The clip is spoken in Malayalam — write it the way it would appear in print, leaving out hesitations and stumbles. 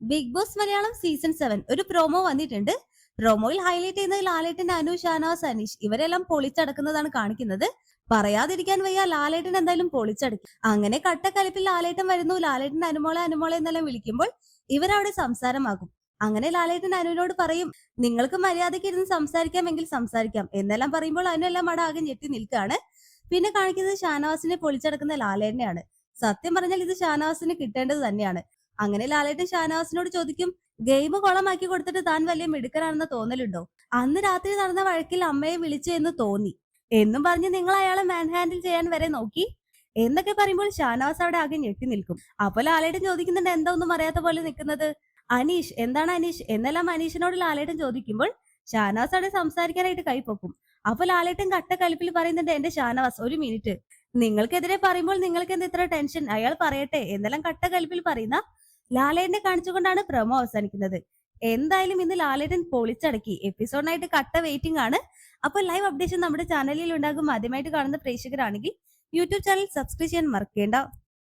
ബിഗ് ബോസ് മലയാളം സീസൺ 7 ഒരു പ്രൊമോ വന്നിട്ടുണ്ട്. പ്രൊമോയിൽ ഹൈലൈറ്റ് ചെയ്യുന്നത് ലാലേട്ടൻ, അനു, ഷാനവാസ്, അനീഷ് ഇവരെല്ലാം പൊളിച്ചടക്കുന്നതാണ് കാണിക്കുന്നത്. പറയാതിരിക്കാൻ വയ്യ, ലാലേട്ടൻ എന്തായാലും പൊളിച്ചടക്കും. അങ്ങനെ കട്ടക്കലിപ്പിൽ ലാലേട്ടൻ വരുന്നു. ലാലേട്ടൻ അനുമോളെ അനുമോളെ എന്നെല്ലാം വിളിക്കുമ്പോൾ ഇവരവിടെ സംസാരമാകും. അങ്ങനെ ലാലേട്ടൻ അനുവിനോട് പറയും, നിങ്ങൾക്ക് മര്യാദയ്ക്ക് ഇരുന്ന് സംസാരിക്കാമെങ്കിൽ സംസാരിക്കാം എന്നെല്ലാം പറയുമ്പോൾ അനു എല്ലാം അവിടെ ആകെ ഞെട്ടി നിൽക്കുകയാണ്. പിന്നെ കാണിക്കുന്നത് ഷാനവാസിനെ പൊളിച്ചടക്കുന്ന ലാലേട്ടനെയാണ്. സത്യം പറഞ്ഞാൽ ഇത് ഷാനവാസിന് കിട്ടേണ്ടത് തന്നെയാണ്. അങ്ങനെ ലാലേട്ടൻ ഷാനവാസിനോട് ചോദിക്കും, ഗെയിം കൊളമാക്കി കൊടുത്തിട്ട് താൻ വലിയ മിടുക്കനാണെന്ന് തോന്നലുണ്ടോ? അന്ന് രാത്രി നടന്ന വഴക്കിൽ അമ്മയെ വിളിച്ചു എന്ന് തോന്നി എന്നും പറഞ്ഞ് നിങ്ങൾ അയാളെ മാൻ ഹാൻഡിൽ ചെയ്യാൻ വരെ നോക്കി എന്നൊക്കെ പറയുമ്പോൾ ഷാനവാസ് അവിടെ ആകെ ഞെട്ടി നിൽക്കും. അപ്പൊ ലാലേട്ടൻ ചോദിക്കുന്നുണ്ട്, എന്താ ഒന്നും അറിയാത്ത പോലെ നിൽക്കുന്നത്? അനീഷ്, എന്താണ് അനീഷ് എന്നെല്ലാം അനീഷിനോട് ലാലേട്ടൻ ചോദിക്കുമ്പോൾ ഷാനവാസ് അവിടെ സംസാരിക്കാനായിട്ട് കൈപ്പൊക്കും. അപ്പൊ ലാലേട്ടൻ കട്ടക്കലിപ്പിൽ പറയുന്നുണ്ട്, എന്റെ ഷാനവാസ് ഒരു മിനിറ്റ്, നിങ്ങൾക്കെതിരെ പറയുമ്പോൾ നിങ്ങൾക്ക് എന്താ ഇത്ര ടെൻഷൻ? അയാൾ പറയട്ടെ എന്നെല്ലാം കട്ടക്കലിപ്പിൽ പറയുന്ന ലാലേട്ടനെ കാണിച്ചുകൊണ്ടാണ് പ്രൊമോ അവസാനിക്കുന്നത്. എന്തായാലും ഇന്ന് ലാലേട്ടൻ പൊളിച്ചടക്കി. എപ്പിസോഡിനായിട്ട് കട്ട വെയിറ്റിംഗ് ആണ്. അപ്പോൾ ലൈവ് അപ്ഡേഷൻ നമ്മുടെ ചാനലിൽ ഉണ്ടാകും. ആദ്യമായിട്ട് കാണുന്ന പ്രേക്ഷകരാണെങ്കിൽ യൂട്യൂബ് ചാനൽ സബ്സ്ക്രൈബ് ചെയ്യാൻ മറക്കേണ്ട.